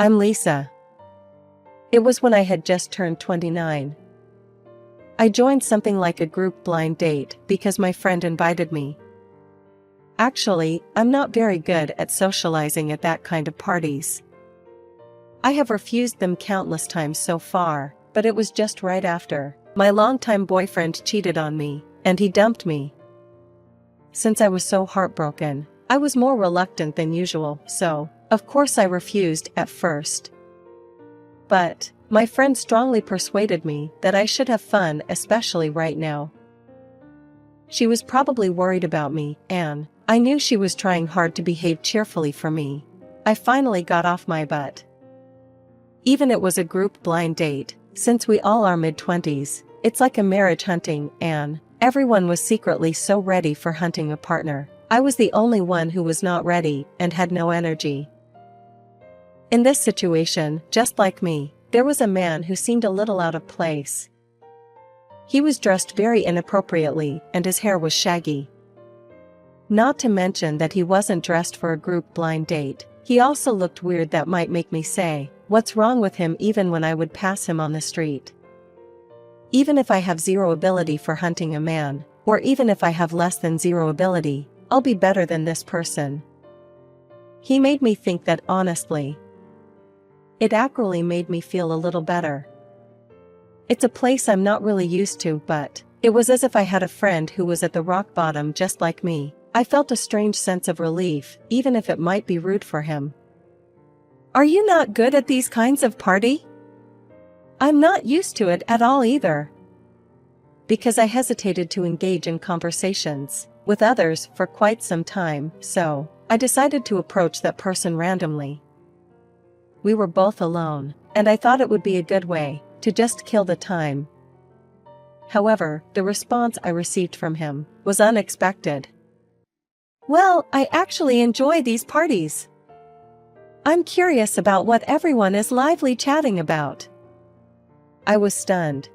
I'm Lisa. It was when I had just turned 29. I joined something like a group blind date because my friend invited me. Actually, I'm not very good at socializing at that kind of parties. I have refused them countless times so far, but it was just right after my longtime boyfriend cheated on me, and he dumped me. Since I was so heartbroken, I was more reluctant than usual, so, of course I refused at first. But my friend strongly persuaded me that I should have fun, especially right now. She was probably worried about me, and I knew she was trying hard to behave cheerfully for me. I finally got off my butt. Even it was a group blind date, since we all are mid-20s, it's like a marriage hunting, and everyone was secretly so ready for hunting a partner. I was the only one who was not ready and had no energy. In this situation, just like me, there was a man who seemed a little out of place. He was dressed very inappropriately and his hair was shaggy. Not to mention that he wasn't dressed for a group blind date. He also looked weird that might make me say, "What's wrong with him?" even when I would pass him on the street. Even if I have zero ability for hunting a man, or even if I have less than zero ability, I'll be better than this person. He made me think that honestly. It actually made me feel a little better. It's a place I'm not really used to, but it was as if I had a friend who was at the rock bottom just like me. I felt a strange sense of relief, even if it might be rude for him. Are you not good at these kinds of party? I'm not used to it at all either. Because I hesitated to engage in conversations with others for quite some time, so I decided to approach that person randomly. We were both alone, and I thought it would be a good way to just kill the time. However, the response I received from him was unexpected. Well, I actually enjoy these parties. I'm curious about what everyone is lively chatting about. I was stunned.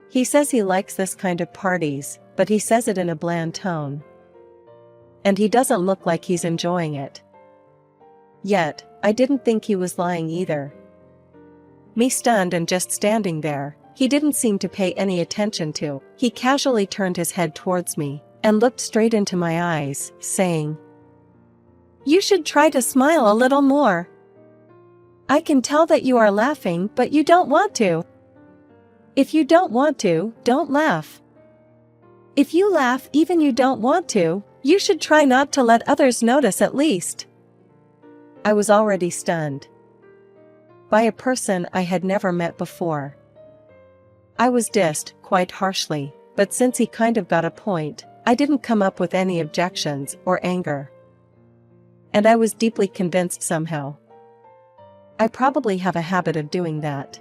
He says he likes this kind of parties, but he says it in a bland tone. And he doesn't look like he's enjoying it. Yet, I didn't think he was lying either. Me stunned and just standing there, he didn't seem to pay any attention to. He casually turned his head towards me and looked straight into my eyes, saying, "You should try to smile a little more. I can tell that you are laughing, but you don't want to. If you don't want to, don't laugh. If you laugh even you don't want to, you should try not to let others notice at least." I was already stunned. By a person I had never met before. I was dissed, quite harshly, but since he kind of got a point, I didn't come up with any objections or anger. And I was deeply convinced somehow. I probably have a habit of doing that.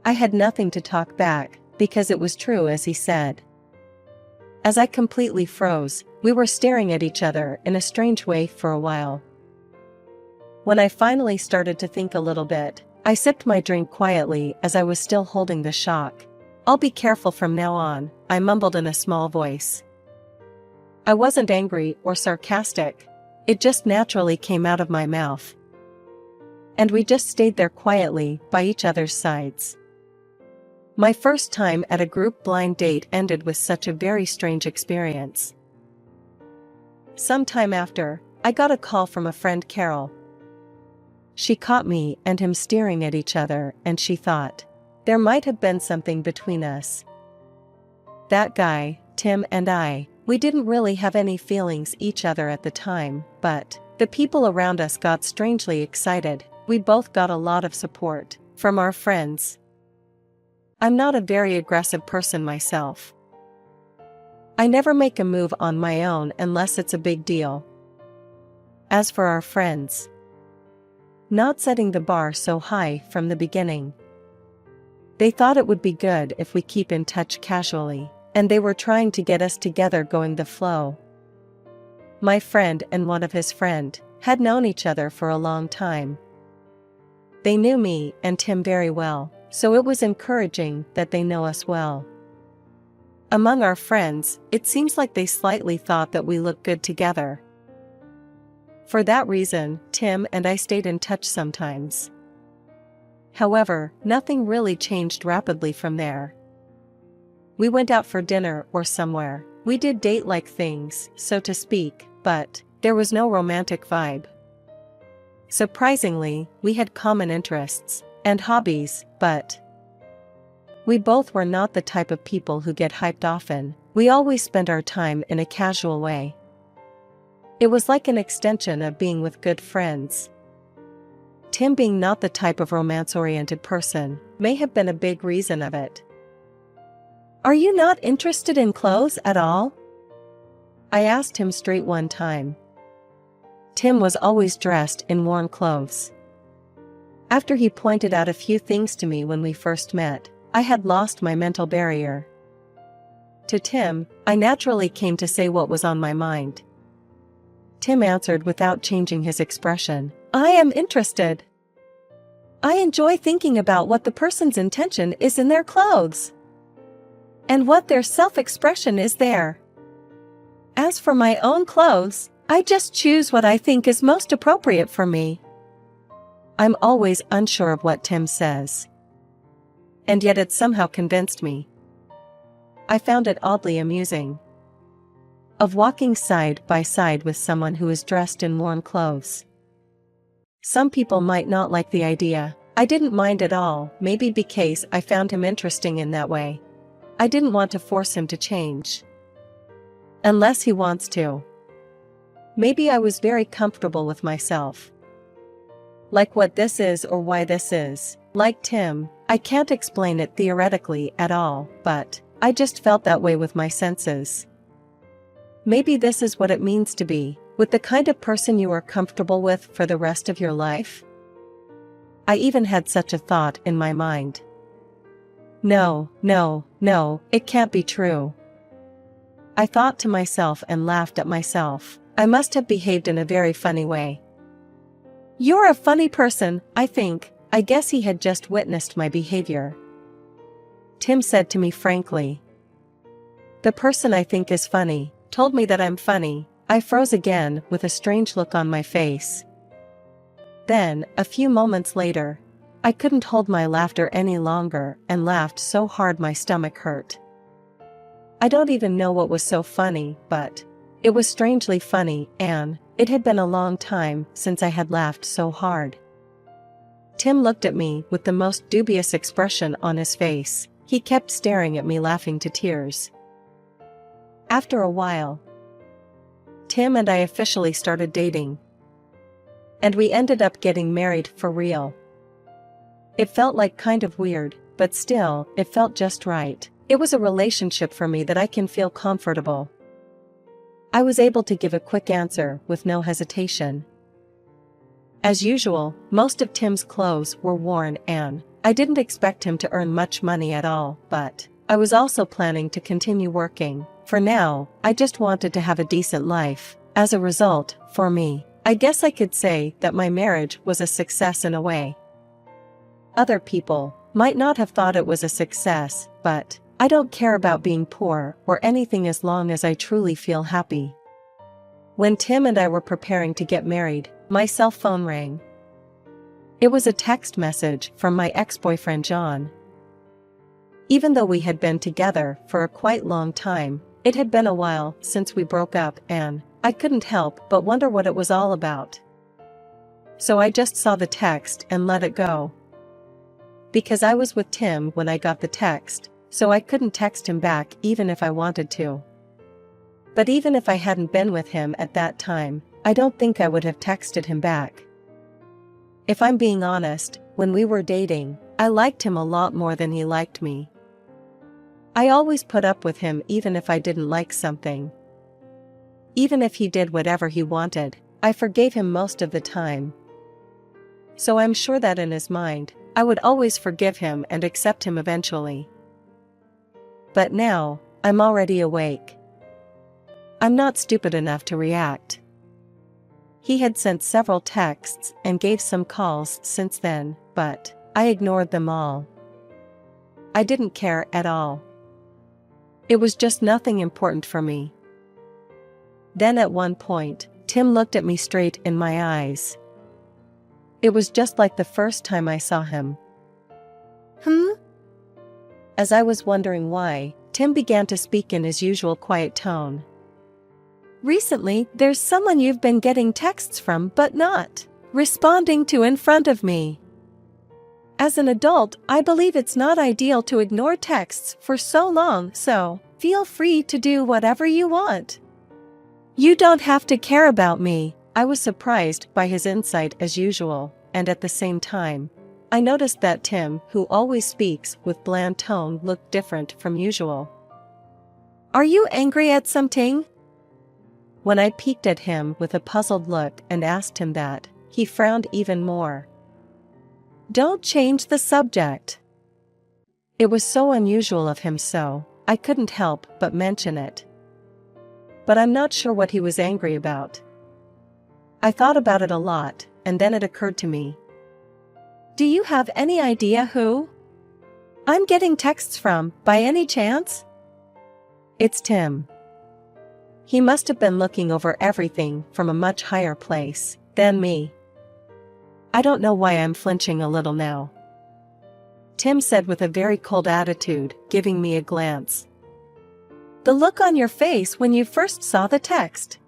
I had nothing to talk back, because it was true as he said. As I completely froze, we were staring at each other in a strange way for a while. When I finally started to think a little bit, I sipped my drink quietly as I was still holding the shock. "I'll be careful from now on," I mumbled in a small voice. I wasn't angry or sarcastic. It just naturally came out of my mouth. And we just stayed there quietly, by each other's sides. My first time at a group blind date ended with such a very strange experience. Some time after, I got a call from a friend, Carol. She caught me and him staring at each other, and she thought, there might have been something between us. That guy, Tim, and I, we didn't really have any feelings each other at the time, but the people around us got strangely excited. We both got a lot of support from our friends. I'm not a very aggressive person myself. I never make a move on my own unless it's a big deal. As for our friends, not setting the bar so high from the beginning. They thought it would be good if we keep in touch casually, and they were trying to get us together going the flow. My friend and one of his friend had known each other for a long time. They knew me and Tim very well, so it was encouraging that they know us well. Among our friends, it seems like they slightly thought that we looked good together. For that reason, Tim and I stayed in touch sometimes. However, nothing really changed rapidly from there. We went out for dinner or somewhere. We did date-like things, so to speak, but there was no romantic vibe. Surprisingly, we had common interests and hobbies, but we both were not the type of people who get hyped often. We always spent our time in a casual way. It was like an extension of being with good friends. Tim being not the type of romance-oriented person may have been a big reason of it. "Are you not interested in clothes at all?" I asked him straight one time. Tim was always dressed in worn clothes. After he pointed out a few things to me when we first met, I had lost my mental barrier. To Tim, I naturally came to say what was on my mind. Tim answered without changing his expression, "I am interested. I enjoy thinking about what the person's intention is in their clothes, and what their self-expression is there. As for my own clothes, I just choose what I think is most appropriate for me." I'm always unsure of what Tim says, and yet it somehow convinced me. I found it oddly amusing. Of walking side by side with someone who is dressed in worn clothes. Some people might not like the idea. I didn't mind at all, maybe because I found him interesting in that way. I didn't want to force him to change. Unless he wants to. Maybe I was very comfortable with myself. Like what this is or why this is. Like Tim, I can't explain it theoretically at all, but I just felt that way with my senses. Maybe this is what it means to be with the kind of person you are comfortable with for the rest of your life. I even had such a thought in my mind. No, it can't be true. I thought to myself and laughed at myself. I must have behaved in a very funny way. "You're a funny person, I think." I guess he had just witnessed my behavior. Tim said to me frankly. "The person I think is funny told me that I'm funny." I froze again with a strange look on my face. Then, a few moments later, I couldn't hold my laughter any longer and laughed so hard my stomach hurt. I don't even know what was so funny, but it was strangely funny, and it had been a long time since I had laughed so hard. Tim looked at me with the most dubious expression on his face. He kept staring at me, laughing to tears. After a while, Tim and I officially started dating. And we ended up getting married for real. It felt like kind of weird, but still, it felt just right. It was a relationship for me that I can feel comfortable. I was able to give a quick answer with no hesitation. As usual, most of Tim's clothes were worn and I didn't expect him to earn much money at all, but I was also planning to continue working. For now, I just wanted to have a decent life. As a result, for me, I guess I could say that my marriage was a success in a way. Other people might not have thought it was a success, but I don't care about being poor or anything as long as I truly feel happy. When Tim and I were preparing to get married, my cell phone rang. It was a text message from my ex-boyfriend John. Even though we had been together for a quite long time, it had been a while since we broke up, and I couldn't help but wonder what it was all about. So I just saw the text and let it go. Because I was with Tim when I got the text, so I couldn't text him back even if I wanted to. But even if I hadn't been with him at that time, I don't think I would have texted him back. If I'm being honest, when we were dating, I liked him a lot more than he liked me. I always put up with him even if I didn't like something. Even if he did whatever he wanted, I forgave him most of the time. So I'm sure that in his mind, I would always forgive him and accept him eventually. But now, I'm already awake. I'm not stupid enough to react. He had sent several texts and gave some calls since then, but I ignored them all. I didn't care at all. It was just nothing important for me. Then at one point, Tim looked at me straight in my eyes. It was just like the first time I saw him. As I was wondering why, Tim began to speak in his usual quiet tone. Recently, there's someone you've been getting texts from but not responding to in front of me. As an adult, I believe it's not ideal to ignore texts for so long, so feel free to do whatever you want. You don't have to care about me. I was surprised by his insight as usual, and at the same time, I noticed that Tim, who always speaks with bland tone, looked different from usual. Are you angry at something? When I peeked at him with a puzzled look and asked him that, he frowned even more. Don't change the subject. It was so unusual of him, so I couldn't help but mention it. But I'm not sure what he was angry about. I thought about it a lot, and then it occurred to me. Do you have any idea who I'm getting texts from, by any chance? It's Tim. He must have been looking over everything from a much higher place than me. I don't know why I'm flinching a little now, Tim said with a very cold attitude, giving me a glance. The look on your face when you first saw the text.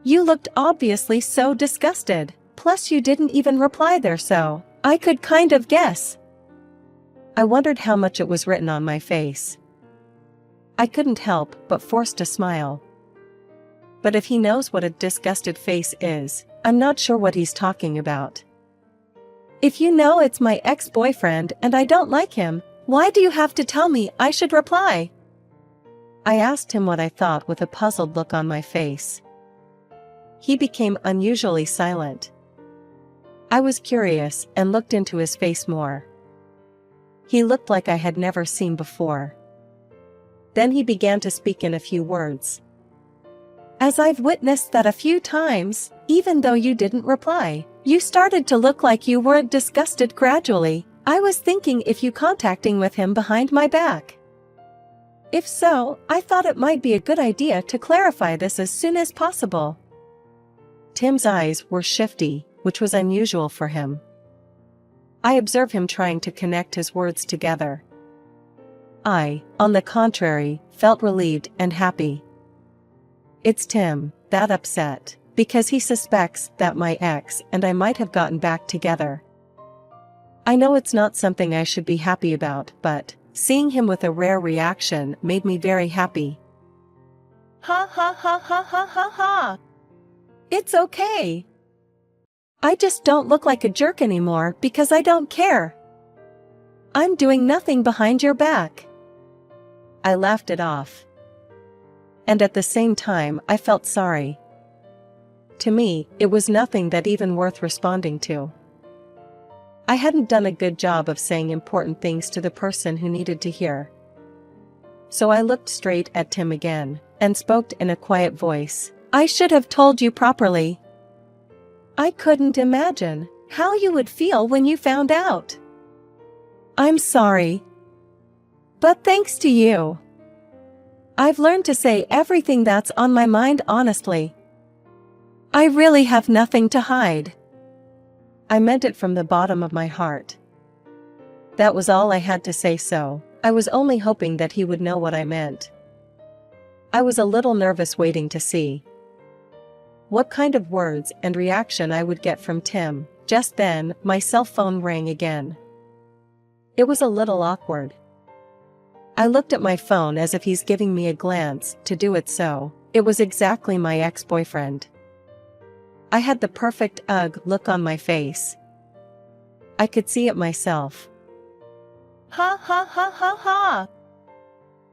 You looked obviously so disgusted, plus you didn't even reply there, so I could kind of guess. I wondered how much it was written on my face. I couldn't help but forced a smile. But if he knows what a disgusted face is, I'm not sure what he's talking about. If you know it's my ex-boyfriend and I don't like him, why do you have to tell me I should reply? I asked him what I thought with a puzzled look on my face. He became unusually silent. I was curious and looked into his face more. He looked like I had never seen before. Then he began to speak in a few words. As I've witnessed that a few times, even though you didn't reply, you started to look like you weren't disgusted gradually. I was thinking if you contacting with him behind my back. If so, I thought it might be a good idea to clarify this as soon as possible. Tim's eyes were shifty, which was unusual for him. I observed him trying to connect his words together. I, on the contrary, felt relieved and happy. It's Tim, that upset, because he suspects that my ex and I might have gotten back together. I know it's not something I should be happy about, but seeing him with a rare reaction made me very happy. Ha ha ha ha ha ha ha. It's okay. I just don't look like a jerk anymore because I don't care. I'm doing nothing behind your back. I laughed it off. And at the same time, I felt sorry. To me, it was nothing that even worth responding to. I hadn't done a good job of saying important things to the person who needed to hear. So I looked straight at Tim again, and spoke in a quiet voice. I should have told you properly. I couldn't imagine how you would feel when you found out. I'm sorry. But thanks to you, I've learned to say everything that's on my mind honestly. I really have nothing to hide. I meant it from the bottom of my heart. That was all I had to say, so I was only hoping that he would know what I meant. I was a little nervous waiting to see what kind of words and reaction I would get from Tim. Just then, my cell phone rang again. It was a little awkward. I looked at my phone as if he's giving me a glance to do it, so it was exactly my ex-boyfriend. I had the perfect ugh look on my face. I could see it myself. Ha ha ha ha ha.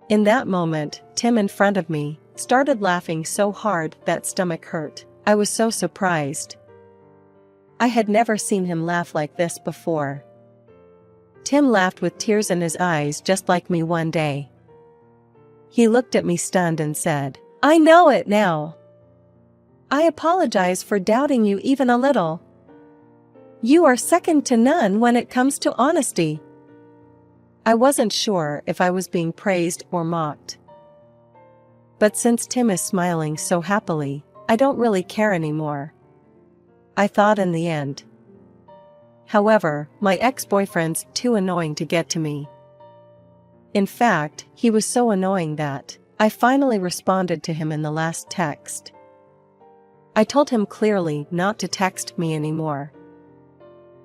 In that moment, Tim in front of me started laughing so hard that stomach hurt. I was so surprised. I had never seen him laugh like this before. Tim laughed with tears in his eyes just like me one day. He looked at me stunned and said, I know it now. I apologize for doubting you even a little. You are second to none when it comes to honesty. I wasn't sure if I was being praised or mocked. But since Tim is smiling so happily, I don't really care anymore, I thought in the end. However, my ex-boyfriend's too annoying to get to me. In fact, he was so annoying that I finally responded to him in the last text. I told him clearly not to text me anymore.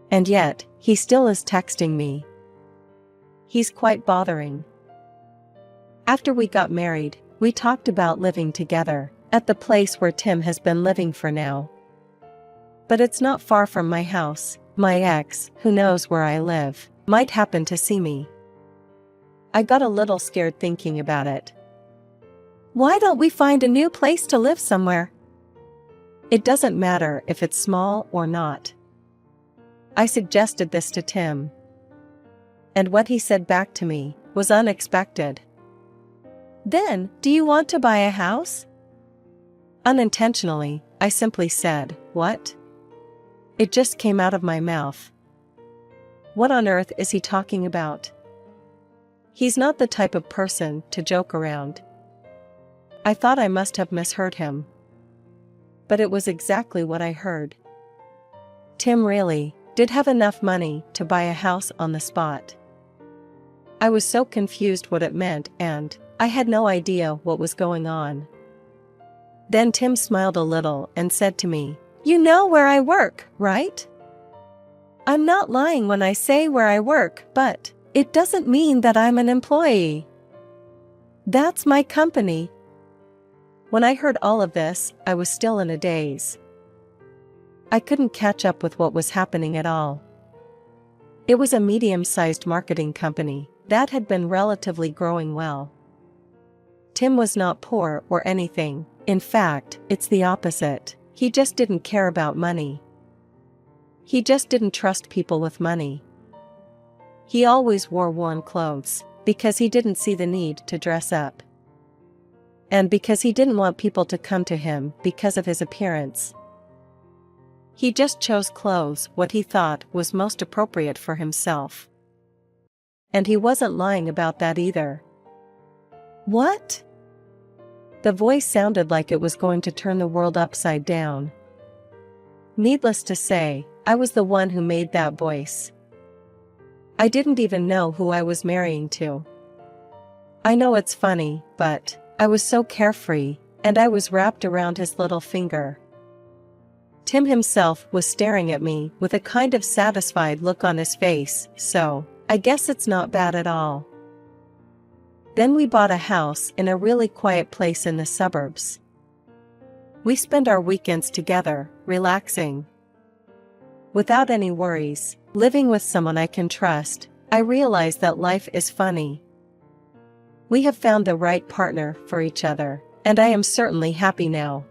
And yet, he still is texting me. He's quite bothering. After we got married, we talked about living together at the place where Tim has been living for now. But it's not far from my house. My ex, who knows where I live, might happen to see me. I got a little scared thinking about it. Why don't we find a new place to live somewhere? It doesn't matter if it's small or not. I suggested this to Tim. And what he said back to me was unexpected. Then, do you want to buy a house? Unintentionally, I simply said, what? It just came out of my mouth. What on earth is he talking about? He's not the type of person to joke around. I thought I must have misheard him. But it was exactly what I heard. Tim really did have enough money to buy a house on the spot. I was so confused what it meant and I had no idea what was going on. Then Tim smiled a little and said to me, "You know where I work, right? I'm not lying when I say where I work, but it doesn't mean that I'm an employee. That's my company." When I heard all of this, I was still in a daze. I couldn't catch up with what was happening at all. It was a medium-sized marketing company that had been relatively growing well. Tim was not poor or anything. In fact, it's the opposite. He just didn't care about money. He just didn't trust people with money. He always wore worn clothes because he didn't see the need to dress up. And because he didn't want people to come to him because of his appearance. He just chose clothes what he thought was most appropriate for himself. And he wasn't lying about that either. What? The voice sounded like it was going to turn the world upside down. Needless to say, I was the one who made that voice. I didn't even know who I was marrying to. I know it's funny, but I was so carefree, and I was wrapped around his little finger. Tim himself was staring at me with a kind of satisfied look on his face, so I guess it's not bad at all. Then we bought a house in a really quiet place in the suburbs. We spend our weekends together, relaxing. Without any worries, living with someone I can trust, I realize that life is funny. We have found the right partner for each other, and I am certainly happy now.